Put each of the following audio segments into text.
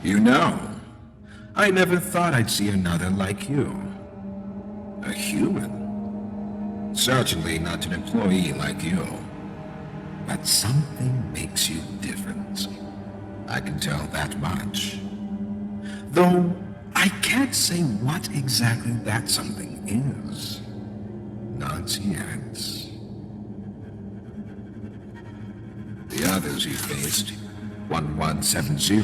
You know, I never thought I'd see another like you. A human. Certainly not an employee like you. But something makes you different. I can tell that much. Though, I can't say what exactly that something is. Not yet. The others you faced, 1170,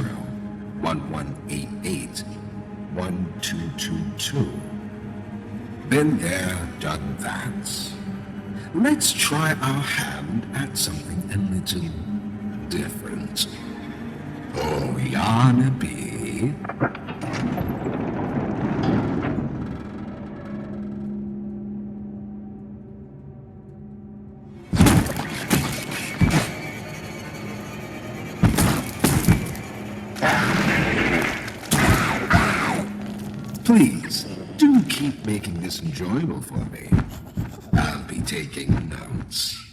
1188, 1222. Been there, done that. Let's try our hand at something a little different. Oh, Yarnaby. Please, do keep making this enjoyable for me. I'll be taking notes.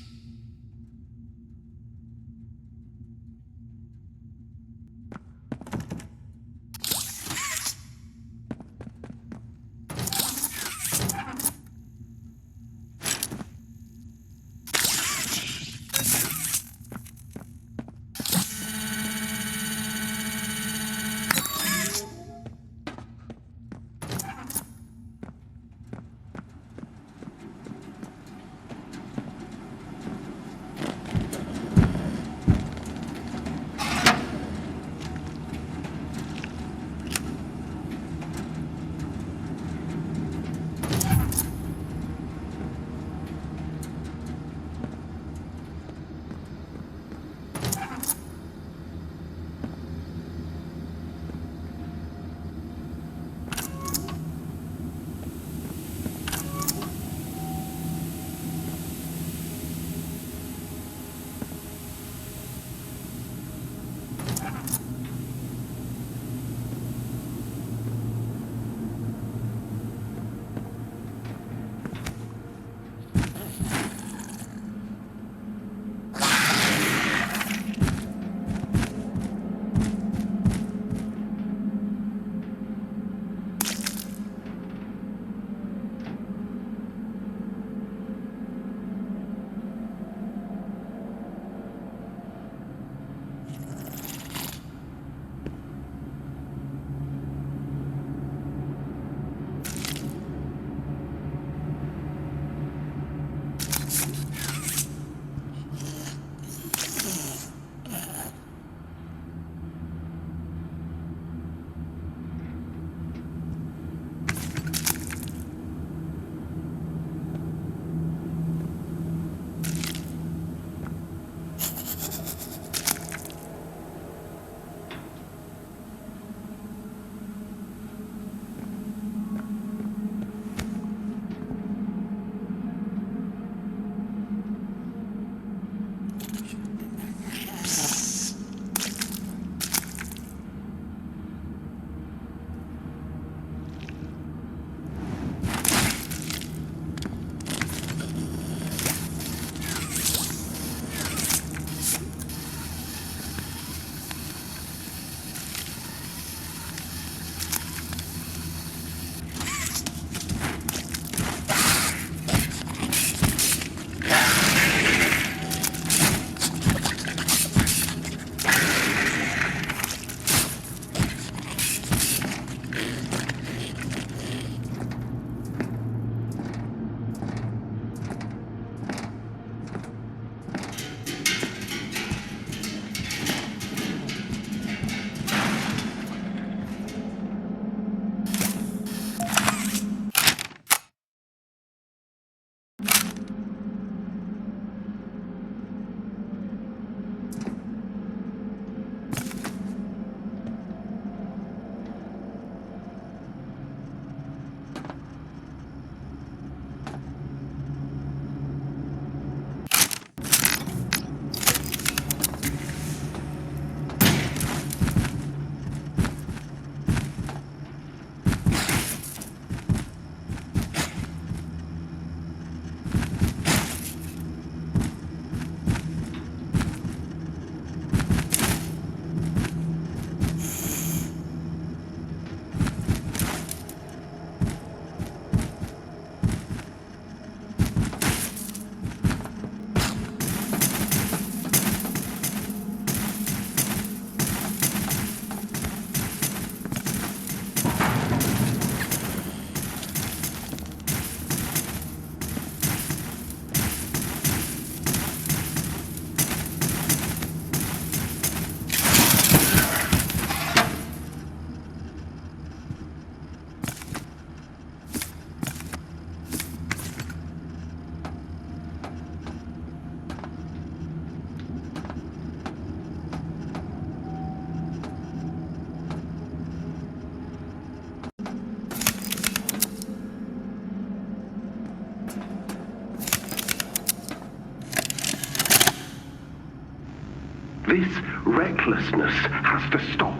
This recklessness has to stop.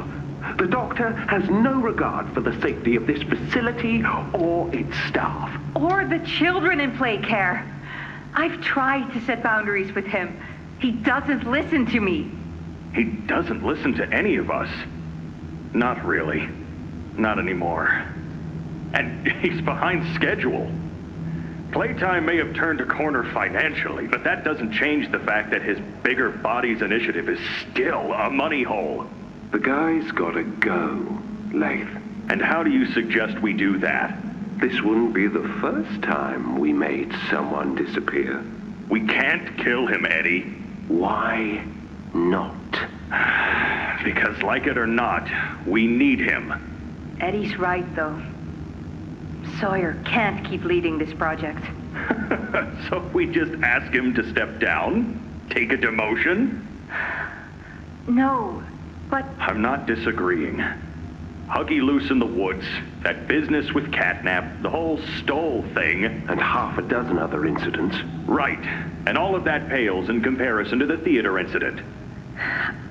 The Doctor has no regard for the safety of this facility or its staff. Or the children in play care. I've tried to set boundaries with him. He doesn't listen to me. He doesn't listen to any of us. Not really. Not anymore. And he's behind schedule. Playtime may have turned a corner financially, but that doesn't change the fact that his Bigger Bodies initiative is still a money hole. The guy's gotta go, Lath. And how do you suggest we do that? This wouldn't be the first time we made someone disappear. We can't kill him, Eddie. Why not? Because like it or not, we need him. Eddie's right, though. Sawyer can't keep leading this project. So we just ask him to step down? Take a demotion? No, but... I'm not disagreeing. Huggy Loose in the Woods, that business with Catnap, the whole Stoll thing. And half a dozen other incidents. Right. And all of that pales in comparison to the theater incident.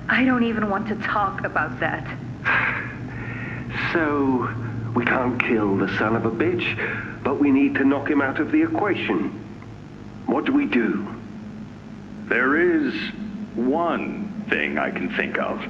I don't even want to talk about that. So, we can't kill the son of a bitch, but we need to knock him out of the equation. What do we do? There is one thing I can think of.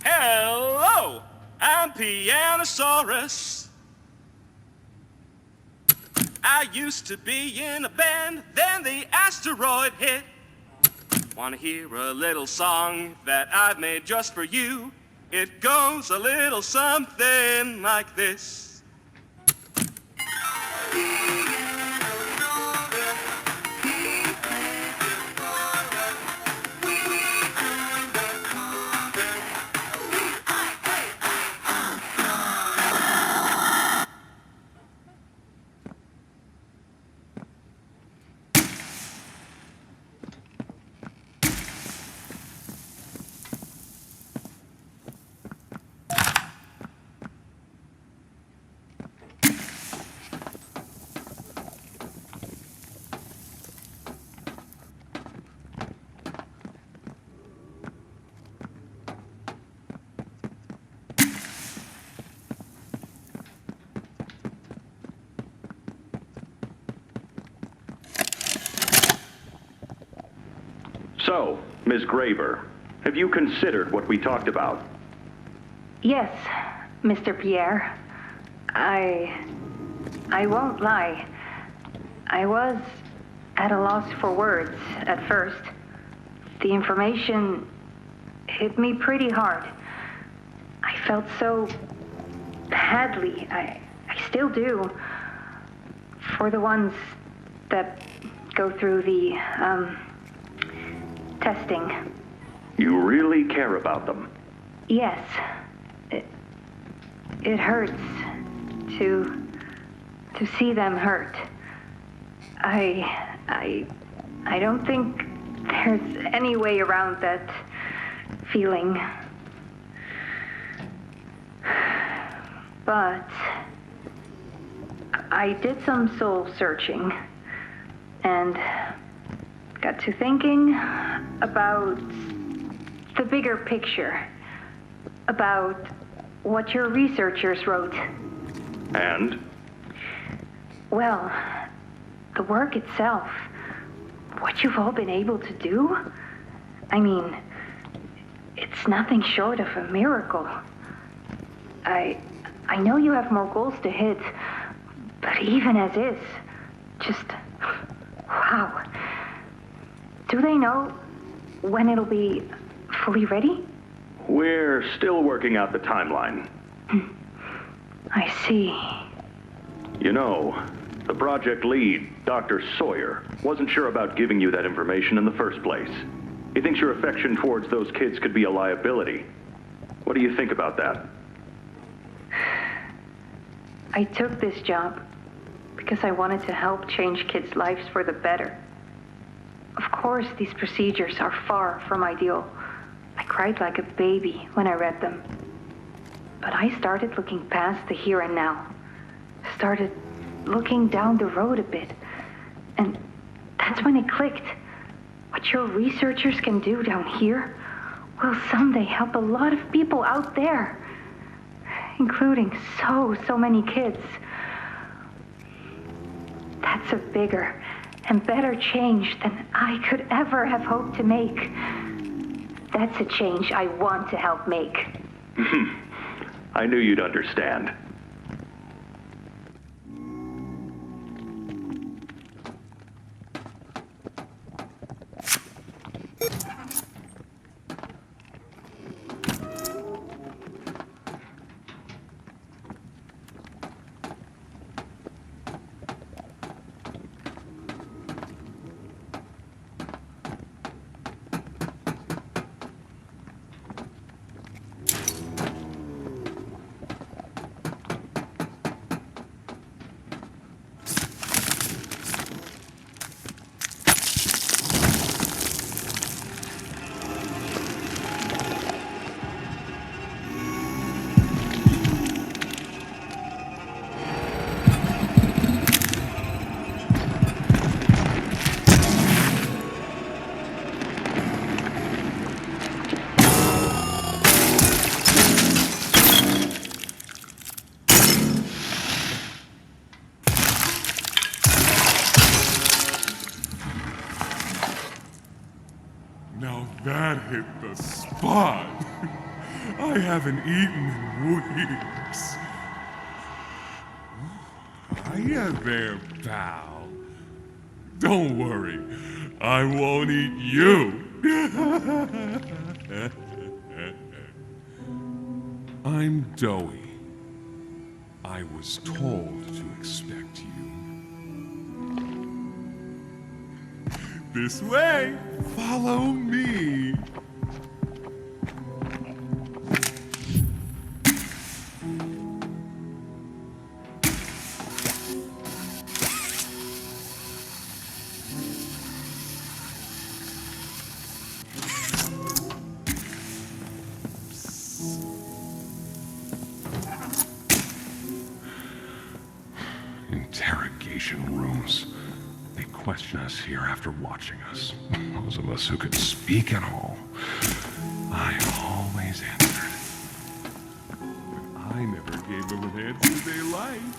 Hello, I'm Pianosaurus. I used to be in a band, then the asteroid hit. Wanna hear a little song that I've made just for you? It goes a little something like this. So, Ms. Graver, have you considered what we talked about? Yes, Mr. Pierre. I won't lie. I was at a loss for words at first. The information hit me pretty hard. I felt so badly. I still do. For the ones that go through the, testing. You really care about them? Yes. It hurts to see them hurt. I don't think there's any way around that feeling. But I did some soul searching and got to thinking about the bigger picture, about what your researchers wrote. And? Well, the work itself, what you've all been able to do, I mean, it's nothing short of a miracle. I know you have more goals to hit, but even as is, just, wow. Do they know when it'll be fully ready? We're still working out the timeline. I see. You know, the project lead, Dr. Sawyer, wasn't sure about giving you that information in the first place. He thinks your affection towards those kids could be a liability. What do you think about that? I took this job because I wanted to help change kids' lives for the better. Of course, these procedures are far from ideal. I cried like a baby when I read them. But I started looking past the here and now. Started looking down the road a bit. And that's when it clicked. What your researchers can do down here will someday help a lot of people out there. Including so many kids. That's a bigger and better change than I could ever have hoped to make. That's a change I want to help make. I knew you'd understand. Now that hit the spot. I haven't eaten in weeks. Hiya there, pal. Don't worry, I won't eat you. I'm Doughy. I was told to expect you. This way! Follow me! Interrogation rooms. They question us here after watching us. Those of us who could speak at all. I always answered. But I never gave them an answer they liked.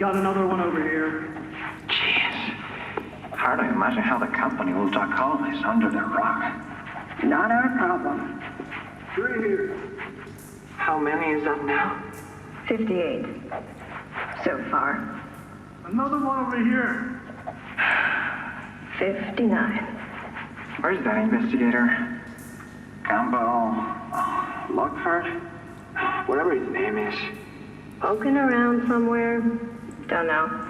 Got another one over here. Jeez. Hard to imagine how the company will duck all this under the rug. Not our problem. 3 here. How many is that now? 58. So far. Another one over here. 59. Where's that investigator? Campbell, Lockhart, whatever his name is. Poking around somewhere? Don't know.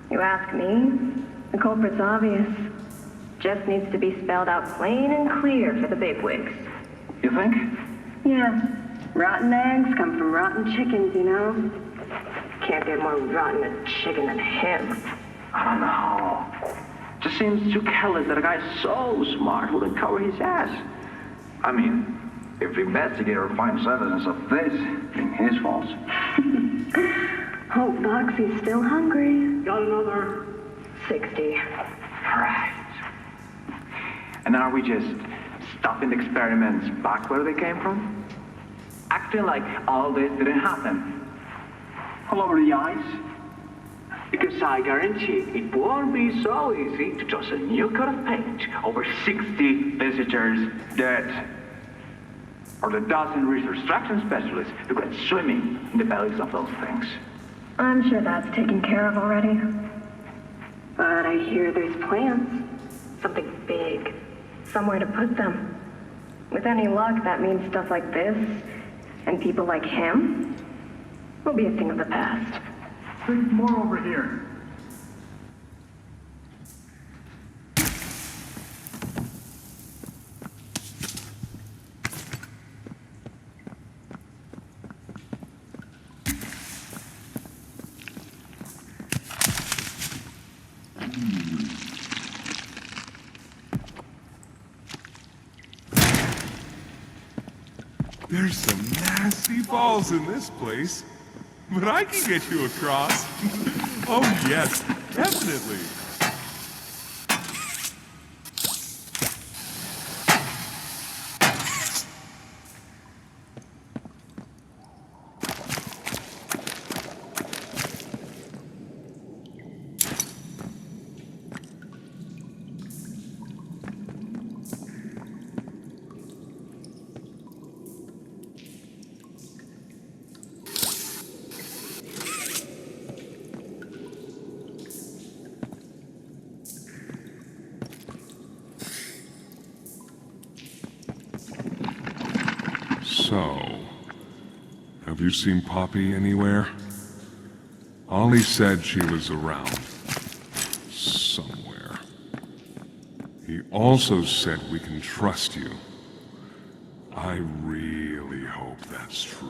You ask me? The culprit's obvious. Just needs to be spelled out plain and clear for the bigwigs. You think? Yeah. Rotten eggs come from rotten chickens, you know? Can't get more rotten a chicken than him. I don't know. Just seems too careless that a guy so smart wouldn't cover his ass. I mean, if the investigator finds evidence of this, being his fault. Hope Boxy's still hungry. Got another. 60. Right. And are we just stopping the experiments back where they came from? Acting like all this didn't happen. All over the ice. Because I guarantee it won't be so easy to toss a new coat of paint over 60 visitors dead. Or the dozen research extraction specialists who went swimming in the bellies of those things. I'm sure that's taken care of already. But I hear there's plans. Something big. Somewhere to put them. With any luck, that means stuff like this, and people like him, will be a thing of the past. 6 more over here. There's some nasty balls in this place. But I can get you across. Oh yes, definitely. So, have you seen Poppy anywhere? Ollie said she was around. Somewhere. He also said we can trust you. I really hope that's true.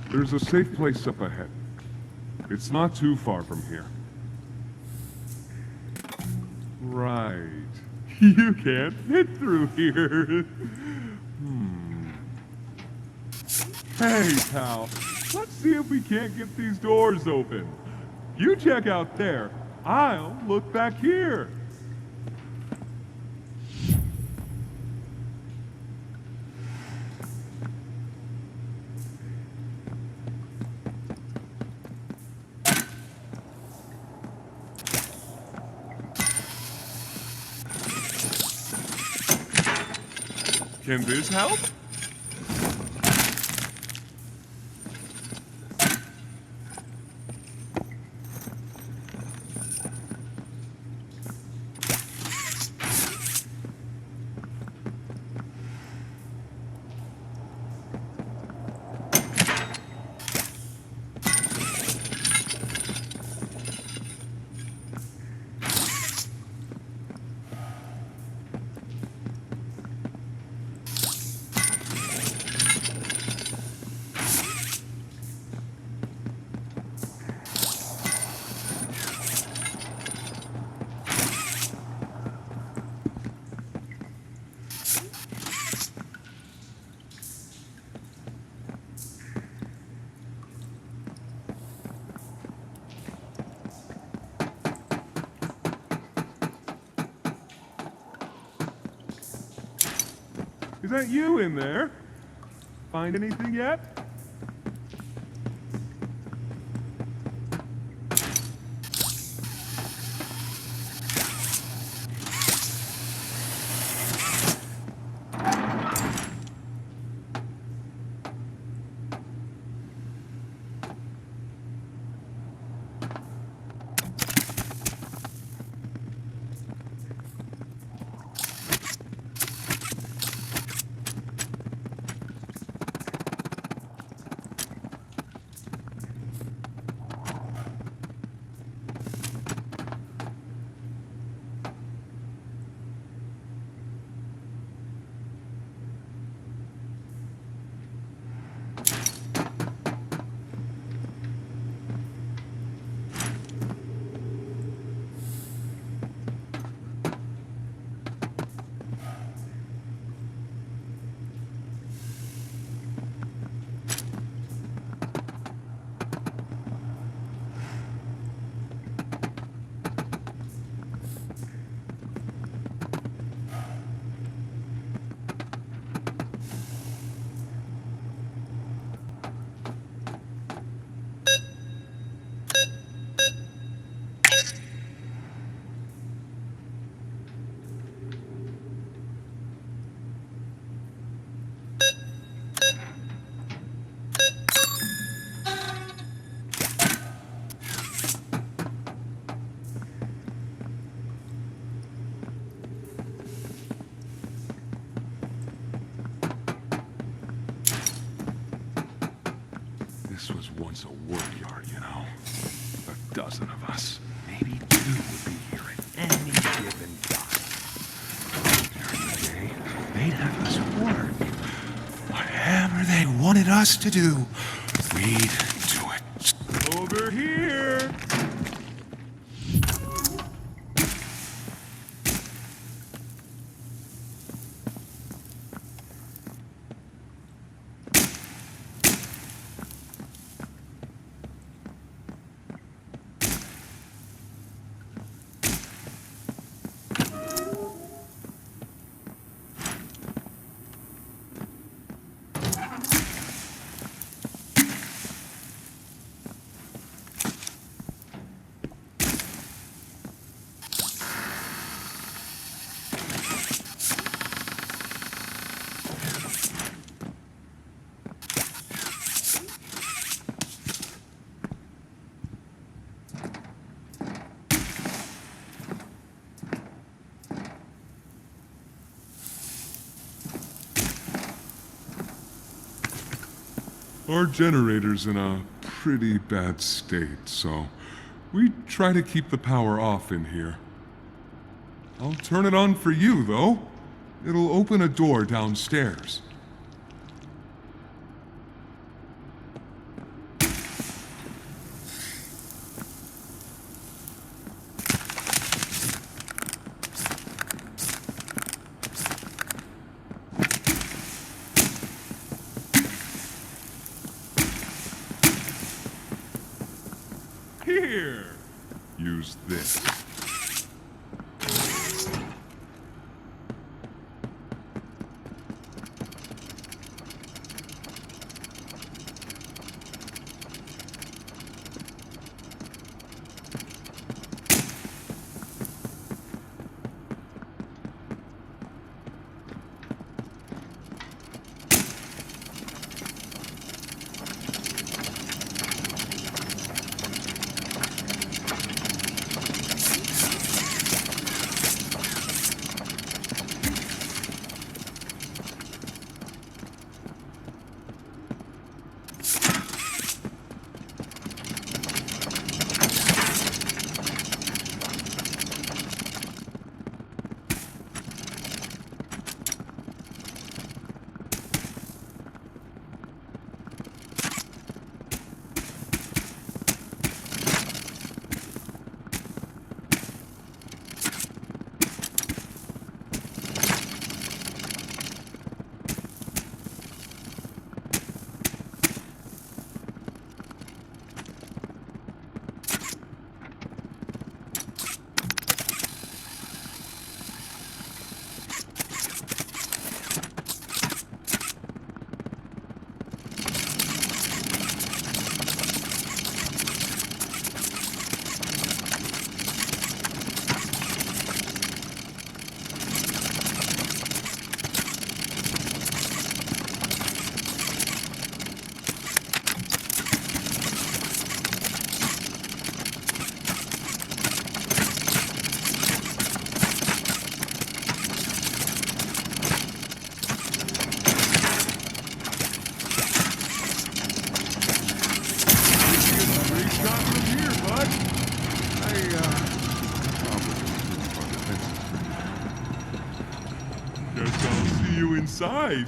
There's a safe place up ahead. It's not too far from here. Right. You can't fit through here. Hey, pal. Let's see if we can't get these doors open. You check out there. I'll look back here. Can this help? Is that you in there? Find anything yet? This was once a work yard, you know. A dozen of us. Maybe 2 would be here at any given time. During the day, they'd have us work. Whatever they wanted us to do, we'd do it. Over here! Our generator's in a pretty bad state, so we try to keep the power off in here. I'll turn it on for you, though. It'll open a door downstairs. Here! Use this. Guess I'll see you inside.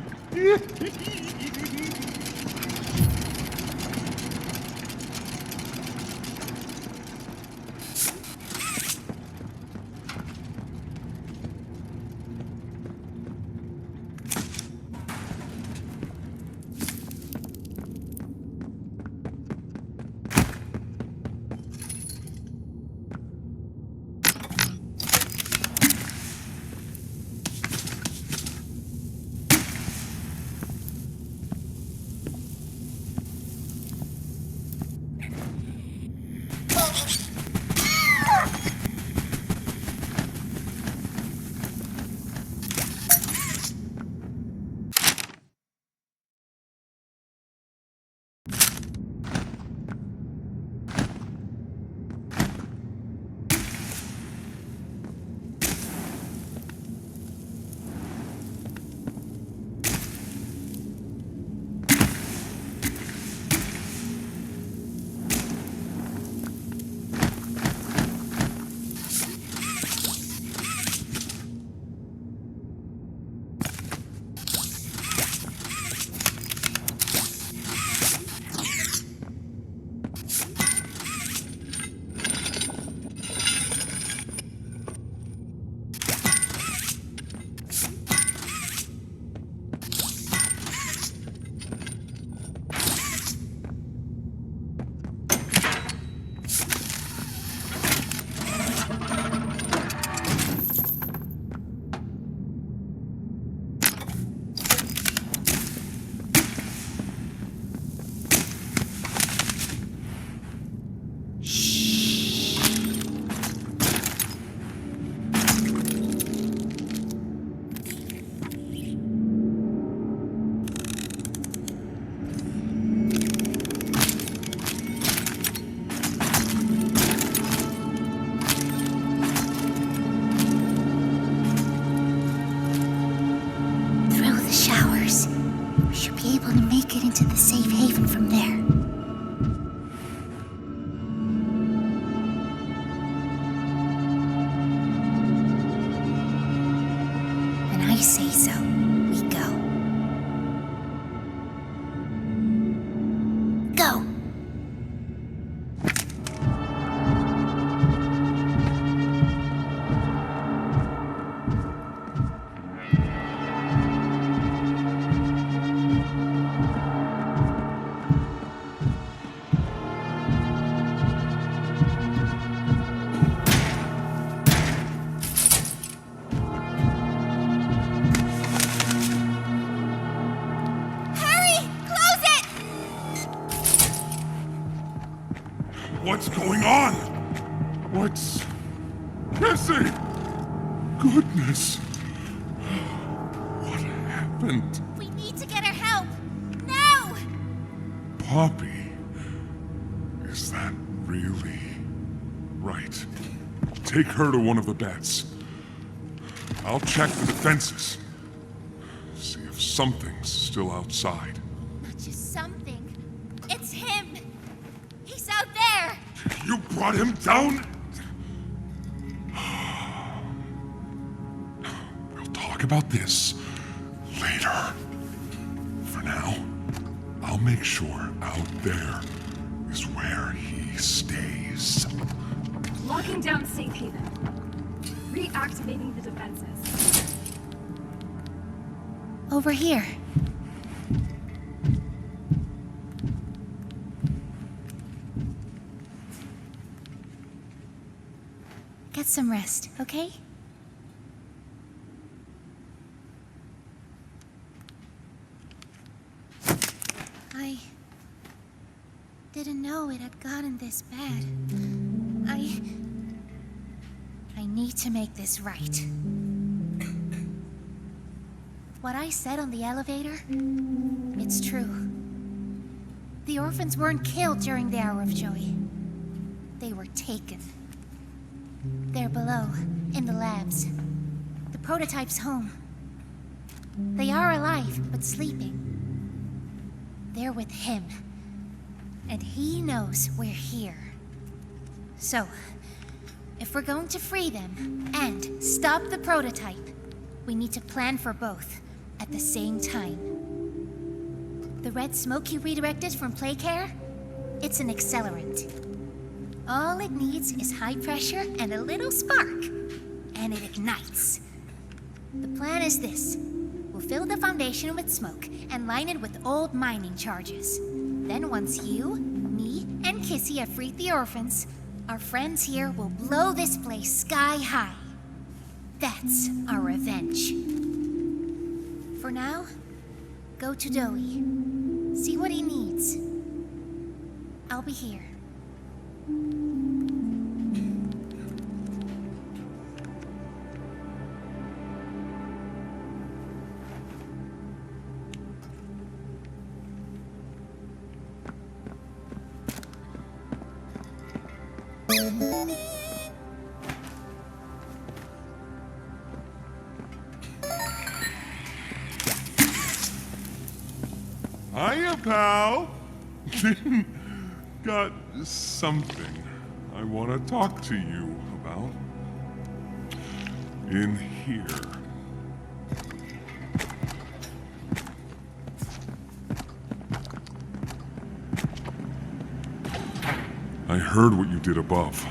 What's going on? What's... Jesse! Goodness! What happened? We need to get her help! Now! Poppy? Is that really... Right. Take her to one of the beds. I'll check the defenses. See if something's still outside. Not just something. It's him! He's out there! You brought him down? We'll talk about this later. For now, I'll make sure out there is where he stays. Locking down safe haven. Reactivating the defenses. Over here. Get some rest, okay? I didn't know it had gotten this bad. I need to make this right. What I said on the elevator, it's true. The orphans weren't killed during the Hour of Joy. They were taken. They're below, in the labs. The prototype's home. They are alive, but sleeping. They're with him. And he knows we're here. So, if we're going to free them and stop the prototype, We need to plan for both at the same time. The red smoke you redirected from Playcare? It's an accelerant. All it needs is high pressure and a little spark, and it ignites. The plan is this. We'll fill the foundation with smoke and line it with old mining charges. Then once you, me, and Kissy have freed the orphans, our friends here will blow this place sky high. That's our revenge. For now, go to Doey. See what he needs. I'll be here. Hiya, pal. Got something I want to talk to you about. In here. I heard what you did above.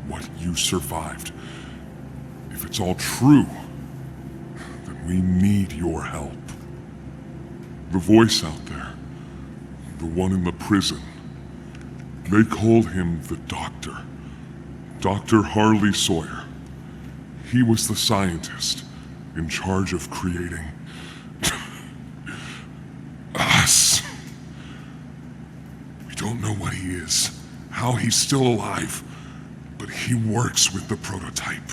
What you survived. If it's all true, then we need your help. The voice out there, the one in the prison, they called him the Doctor. Dr. Harley Sawyer. He was the scientist in charge of creating us. We don't know what he is, how he's still alive, but he works with the prototype.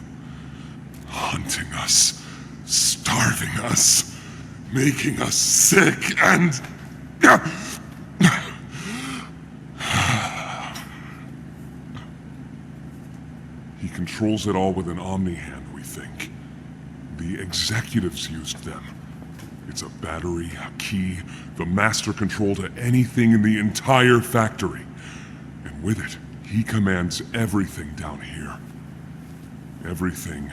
Hunting us, starving us, making us sick, and... He controls it all with an Omni-Hand, we think. The executives used them. It's a battery, a key, the master control to anything in the entire factory. And with it, he commands everything down here. Everything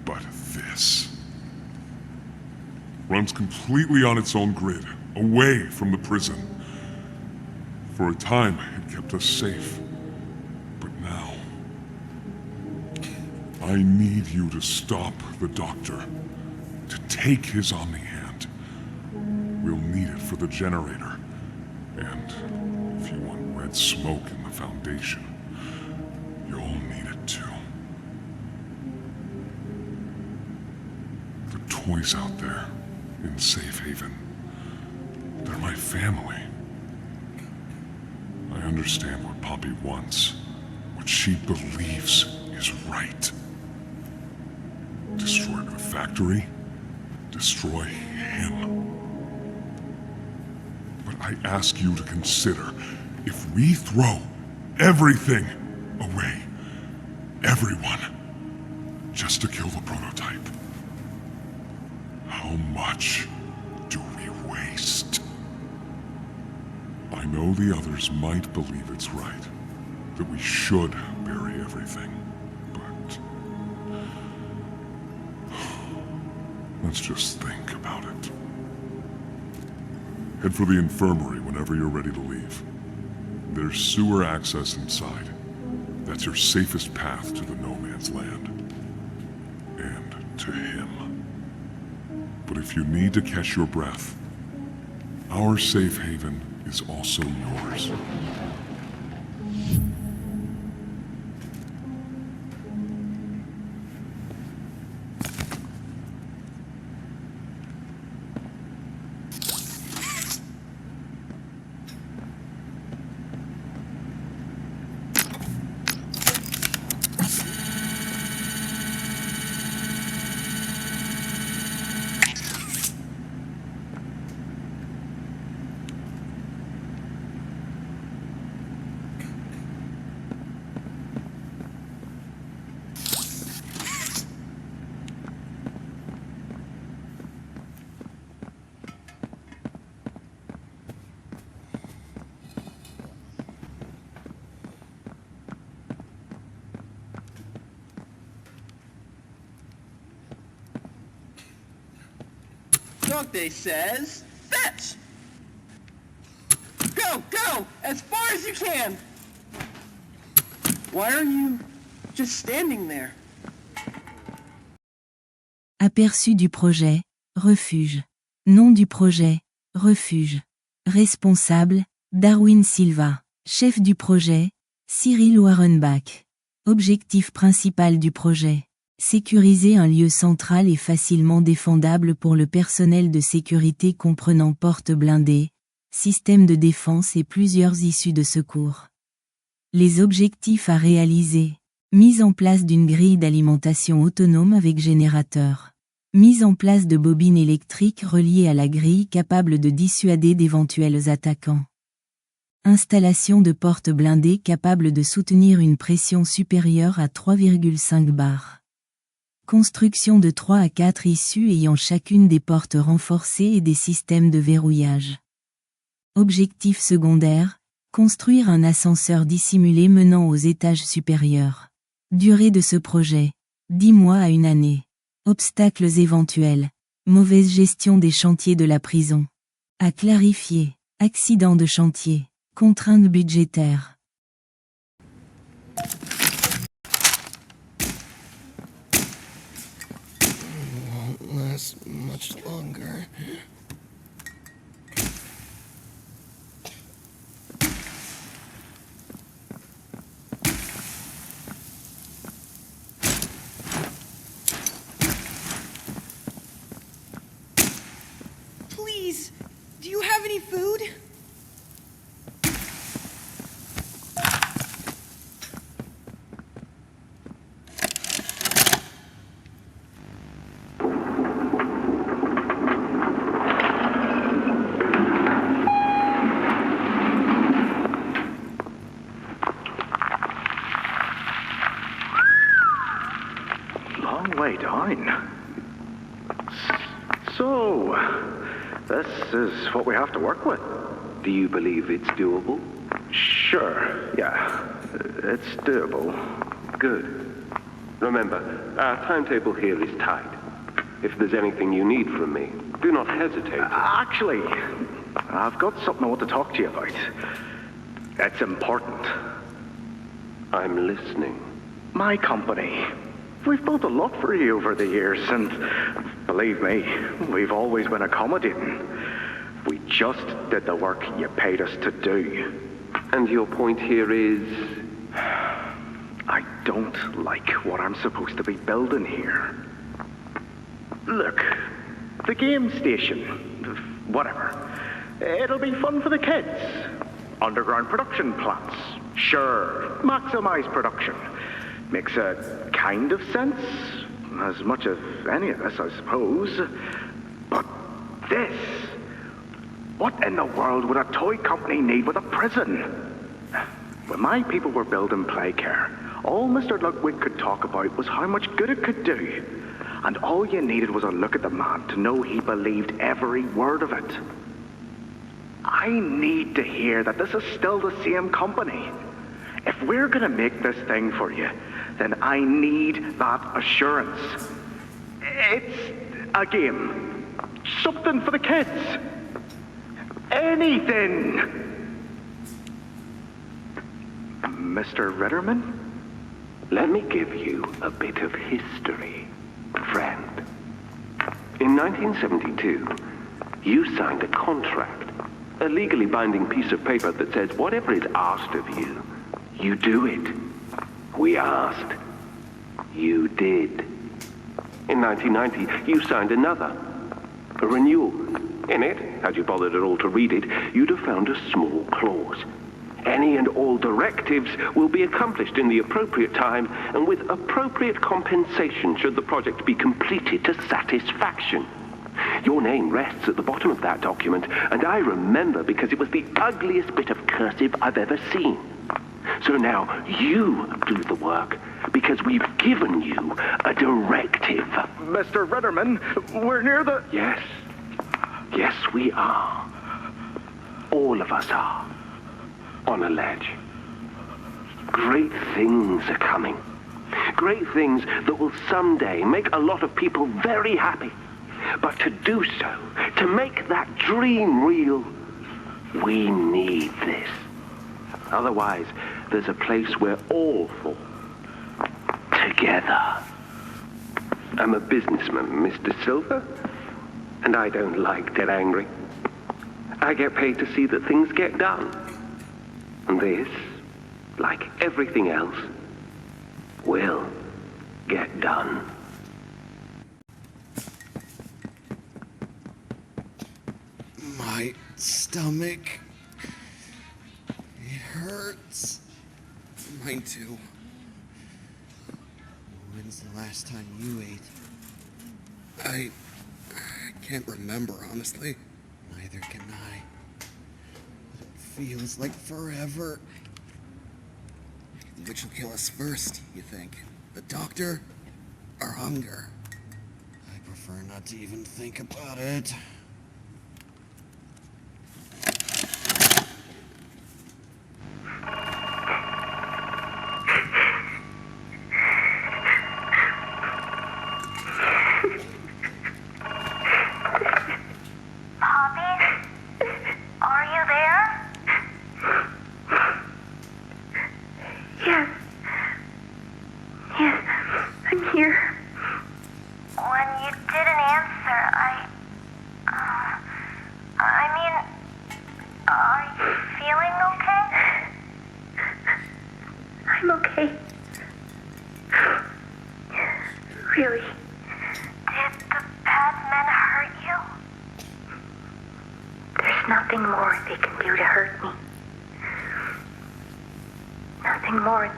but this. Runs completely on its own grid, away from the prison. For a time, it kept us safe. But now... I need you to stop the Doctor. To take his Omni-Hand. We'll need it for the generator. And if you want red smoke in the Foundation, you'll need it too. The toys out there, in Safe Haven, they're my family. I understand what Poppy wants, what she believes is right. Destroy the factory, destroy him. But I ask you to consider, if we throw everything away, everyone, just to kill the prototype, how much do we waste? I know the others might believe it's right, that we should bury everything, but let's just think about it. Head for the infirmary whenever you're ready to leave. There's sewer access inside. That's your safest path to the no man's land. And to him. But if you need to catch your breath, our safe haven is also yours. Dante says, fetch! Go, go, as far as you can! Why are you just standing there? Aperçu du projet, refuge. Nom du projet, refuge. Responsable, Darwin Silva. Chef du projet, Cyril Warrenbach. Objectif principal du projet. Sécuriser un lieu central et facilement défendable pour le personnel de sécurité comprenant portes blindées, système de défense et plusieurs issues de secours. Les objectifs à réaliser. Mise en place d'une grille d'alimentation autonome avec générateur. Mise en place de bobines électriques reliées à la grille capables de dissuader d'éventuels attaquants. Installation de portes blindées capables de soutenir une pression supérieure à 3,5 bars. Construction de 3 à 4 issues ayant chacune des portes renforcées et des systèmes de verrouillage. Objectif secondaire, construire un ascenseur dissimulé menant aux étages supérieurs. Durée de ce projet, 10 mois à 1 année. Obstacles éventuels. Mauvaise gestion des chantiers de la prison. À clarifier. Accident de chantier. Contraintes budgétaires. Won't last much longer. Please, do you have any food? Long way down. So, this is what we have to work with. Do you believe it's doable? Sure, yeah. It's doable. Good. Remember, our timetable here is tight. If there's anything you need from me, do not hesitate. Actually, I've got something I want to talk to you about. It's important. I'm listening. My company. We've built a lot for you over the years, and believe me, we've always been accommodating. We just did the work you paid us to do. And your point here is? I don't like what I'm supposed to be building here. Look, the game station, whatever. It'll be fun for the kids. Underground production plants. Sure, maximize production. Makes a kind of sense. As much as any of this, I suppose. But this... What in the world would a toy company need with a prison? When my people were building Playcare, all Mr. Ludwig could talk about was how much good it could do. And all you needed was a look at the man to know he believed every word of it. I need to hear that this is still the same company. If we're gonna make this thing for you, then I need that assurance. It's a game. Something for the kids. Anything. Mr. Ritterman? Let me give you a bit of history, friend. In 1972, you signed a contract, a legally binding piece of paper that says whatever is asked of you, you do it. We asked. You did. In 1990, you signed another, a renewal. In it, had you bothered at all to read it, you'd have found a small clause. Any and all directives will be accomplished in the appropriate time and with appropriate compensation should the project be completed to satisfaction. Your name rests at the bottom of that document, and I remember because it was the ugliest bit of cursive I've ever seen. So now you do the work, because we've given you a directive. Mr. Ritterman, we're near the... Yes. Yes, we are. All of us are. On a ledge. Great things are coming. Great things that will someday make a lot of people very happy. But to do so, to make that dream real, we need this. Otherwise, there's a place we're all for. Together. I'm a businessman, Mr. Silver, and I don't like to get angry. I get paid to see that things get done. And this, like everything else, will get done. My stomach. It hurts. Mine too. When's the last time you ate? I can't remember, honestly. Neither can I. But it feels like forever. Which will kill us first, you think? The doctor or hunger? I prefer not to even think about it.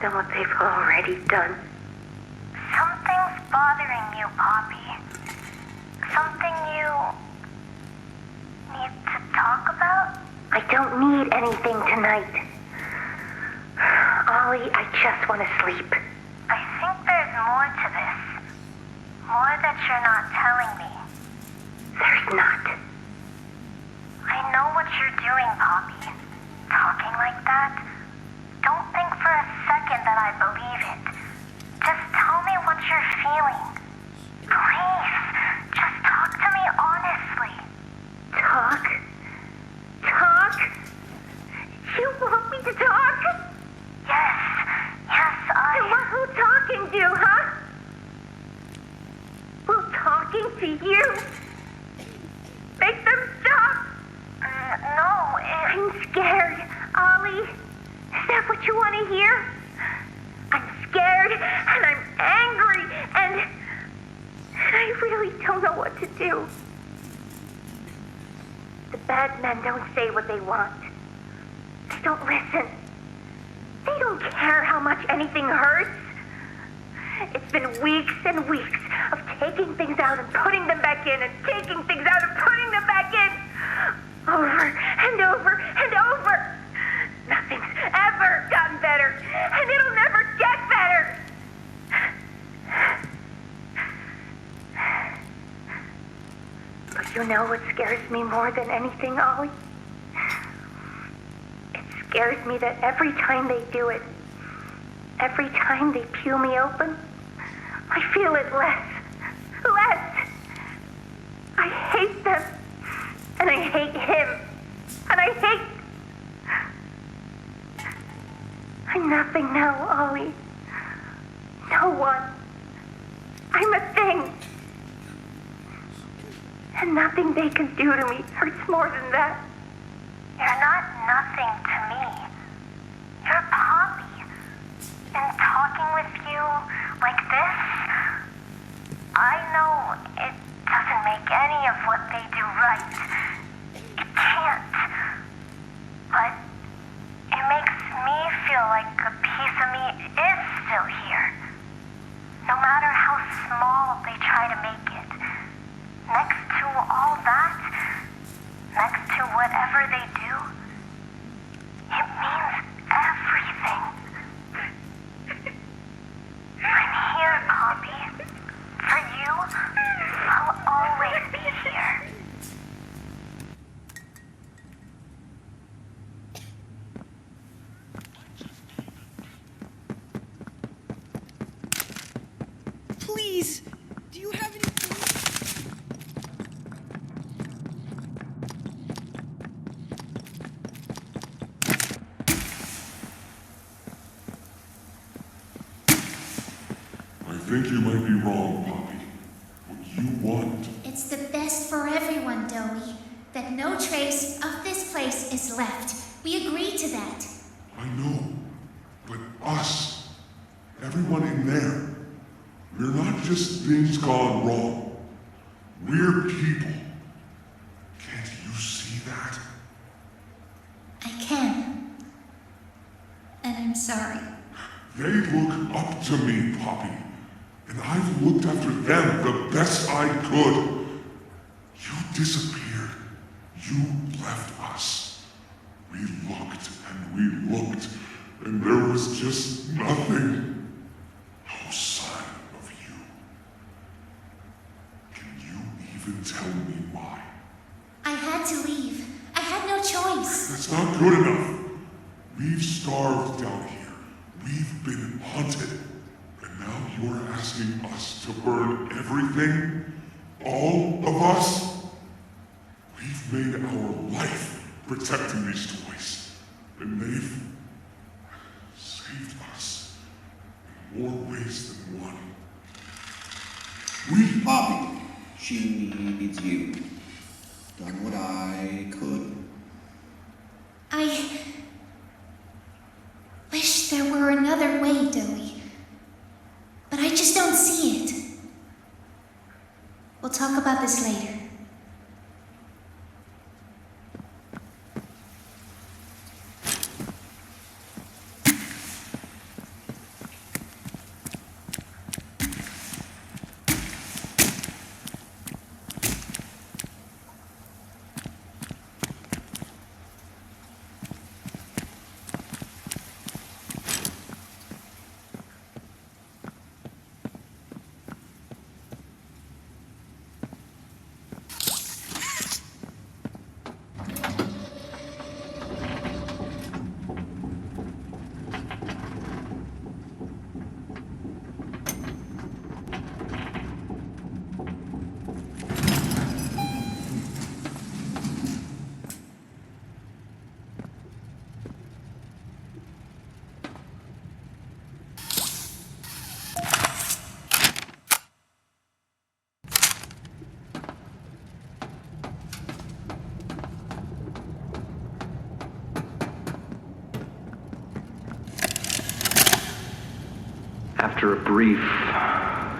Than what they've already done. Something's bothering you, Poppy. Something you need to talk about? I don't need anything tonight. Ollie, I just want to sleep. I think there's more to this. More that you're not telling me. There's not. I know what you're doing, Poppy. Talking like that. Don't think for a second that I believe it. Just tell me what you're feeling. Please, just talk to me honestly. Talk? Talk? You want me to talk? Yes, I... And what will talking do, huh? Will talking to you make them stop? No, I'm scared, Ollie. Is that what you want to hear? I'm scared, and I'm angry, and I really don't know what to do. The bad men don't say what they want. They don't listen. They don't care how much anything hurts. It's been weeks and weeks of taking things out and putting them back in, and taking things out and putting them back in. Over and over and over. Nothing's ever gotten better, and it'll never get better. But you know what scares me more than anything, Ollie? It scares me that every time they do it, every time they peel me open, I feel it less. Less. I hate them, and I hate him, and I hate... I'm nothing now, Ollie. No one. I'm a thing. And nothing they can do to me hurts more than that. You're not nothing to me. You're Poppy. And talking with you like this, I know it doesn't make any of what they do right. It can't. But it makes me feel like a piece of me is still here. No matter how small they try to make it. Next to all that, next to whatever they do, it means everything. I'm here, Poppy. For you, I'll always be here. think you might be wrong, Poppy. What you want... It's the best for everyone, Dowie. That no trace of this place is left. We agreed to that. I know. But us, everyone in there, we're not just things gone wrong. We're people. Can't you see that? I can. And I'm sorry. They look up to me, Poppy. And I've looked after them the best I could. You disappeared. You left us. We looked and we looked, and there was just nothing. No sign of you. Can you even tell me why? I had to leave. I had no choice. That's not good enough. We've starved down here. We've been hunted. And now you're asking us to burn everything? All of us? We've made our life protecting these toys. And they've saved us in more ways than one. We, Poppy, she needs you. Done what I could. I wish there were another way, Dowie. But I just don't see it. We'll talk about this later. After a brief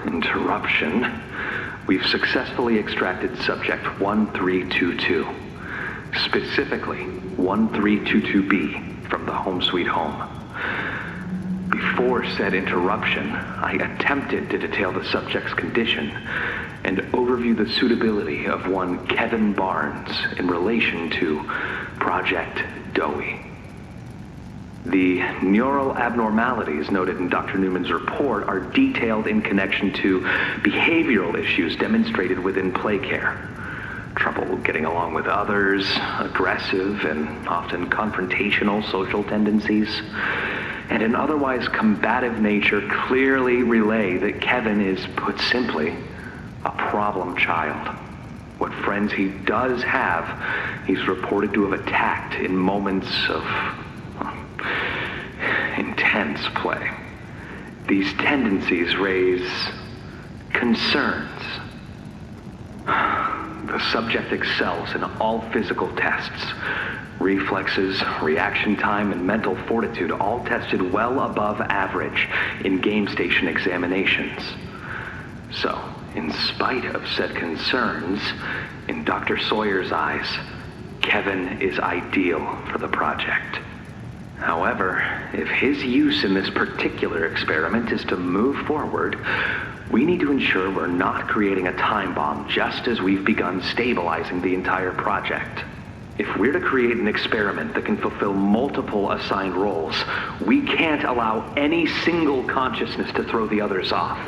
interruption, we've successfully extracted subject 1322, specifically 1322B from the Home Sweet Home. Before said interruption, I attempted to detail the subject's condition and overview the suitability of one Kevin Barnes in relation to Project Dowie. The neural abnormalities noted in Dr. Newman's report are detailed in connection to behavioral issues demonstrated within play care. Trouble getting along with others, aggressive and often confrontational social tendencies, and an otherwise combative nature clearly relay that Kevin is, put simply, a problem child. What friends he does have, he's reported to have attacked in moments of intense play. These tendencies raise concerns. The subject excels in all physical tests. Reflexes, reaction time, and mental fortitude all tested well above average in game station examinations. So, in spite of said concerns, in Dr. Sawyer's eyes, Kevin is ideal for the project. However, if his use in this particular experiment is to move forward, we need to ensure we're not creating a time bomb just as we've begun stabilizing the entire project. If we're to create an experiment that can fulfill multiple assigned roles, we can't allow any single consciousness to throw the others off.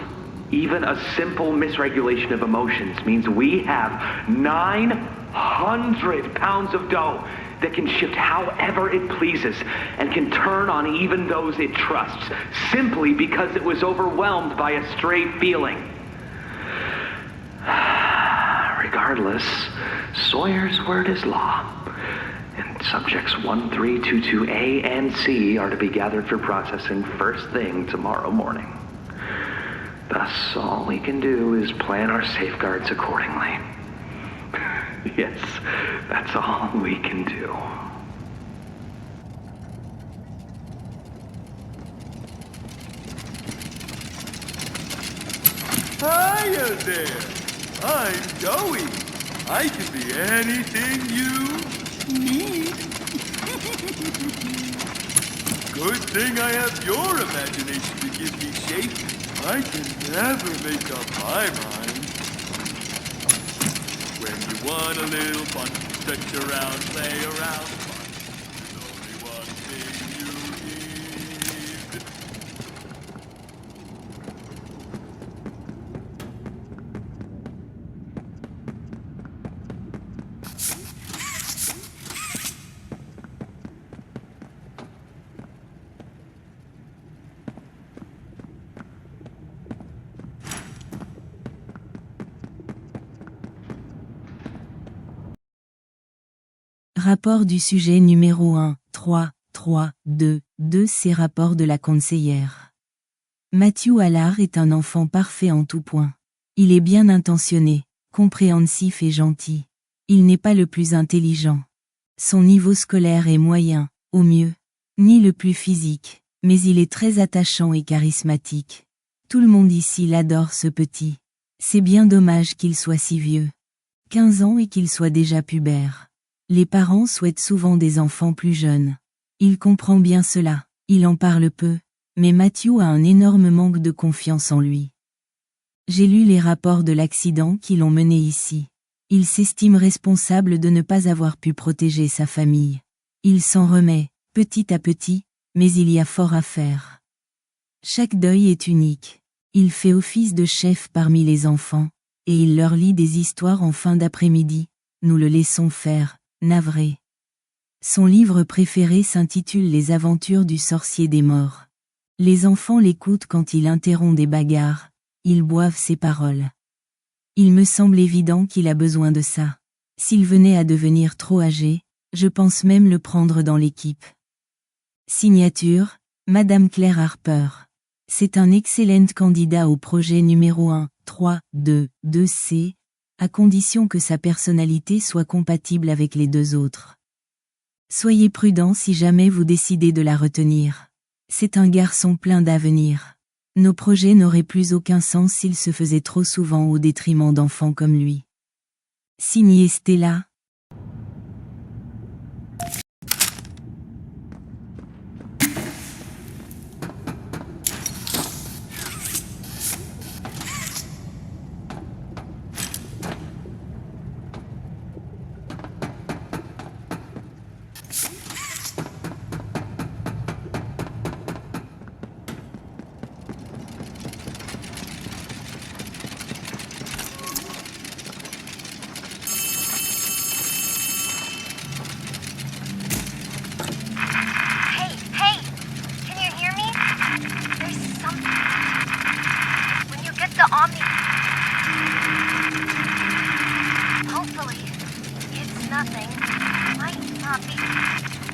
Even a simple misregulation of emotions means we have 900 pounds of dough that can shift however it pleases and can turn on even those it trusts, simply because it was overwhelmed by a stray feeling. Regardless, Sawyer's word is law, and subjects 1322A and C are to be gathered for processing first thing tomorrow morning. Thus, all we can do is plan our safeguards accordingly. Yes, that's all we can do. Hiya there! I'm Joey. I can be anything you need. Good thing I have your imagination to give me shape. I can never make up my mind. When you want a little fun, stretch around, play around. There's only one thing you need. Rapport du sujet numéro 1, 3, 3, 2, 2 C'est rapport de la conseillère. Matthew Allard est un enfant parfait en tout point. Il est bien intentionné, compréhensif et gentil. Il n'est pas le plus intelligent. Son niveau scolaire est moyen, au mieux. Ni le plus physique, mais il est très attachant et charismatique. Tout le monde ici l'adore ce petit. C'est bien dommage qu'il soit si vieux. 15 ans et qu'il soit déjà pubère. Les parents souhaitent souvent des enfants plus jeunes. Il comprend bien cela, il en parle peu, mais Matthew a un énorme manque de confiance en lui. J'ai lu les rapports de l'accident qui l'ont mené ici. Il s'estime responsable de ne pas avoir pu protéger sa famille. Il s'en remet, petit à petit, mais il y a fort à faire. Chaque deuil est unique. Il fait office de chef parmi les enfants, et il leur lit des histoires en fin d'après-midi. Nous le laissons faire. Navré. Son livre préféré s'intitule Les aventures du sorcier des morts. Les enfants l'écoutent quand il interrompt des bagarres, ils boivent ses paroles. Il me semble évident qu'il a besoin de ça. S'il venait à devenir trop âgé, je pense même le prendre dans l'équipe. Signature, Madame Claire Harper. C'est un excellent candidat au projet numéro 1, 3, 2, 2C, à condition que sa personnalité soit compatible avec les deux autres. Soyez prudent si jamais vous décidez de la retenir. C'est un garçon plein d'avenir. Nos projets n'auraient plus aucun sens s'ils se faisaient trop souvent au détriment d'enfants comme lui. Signé Stella. Hopefully, it's nothing. Might not be.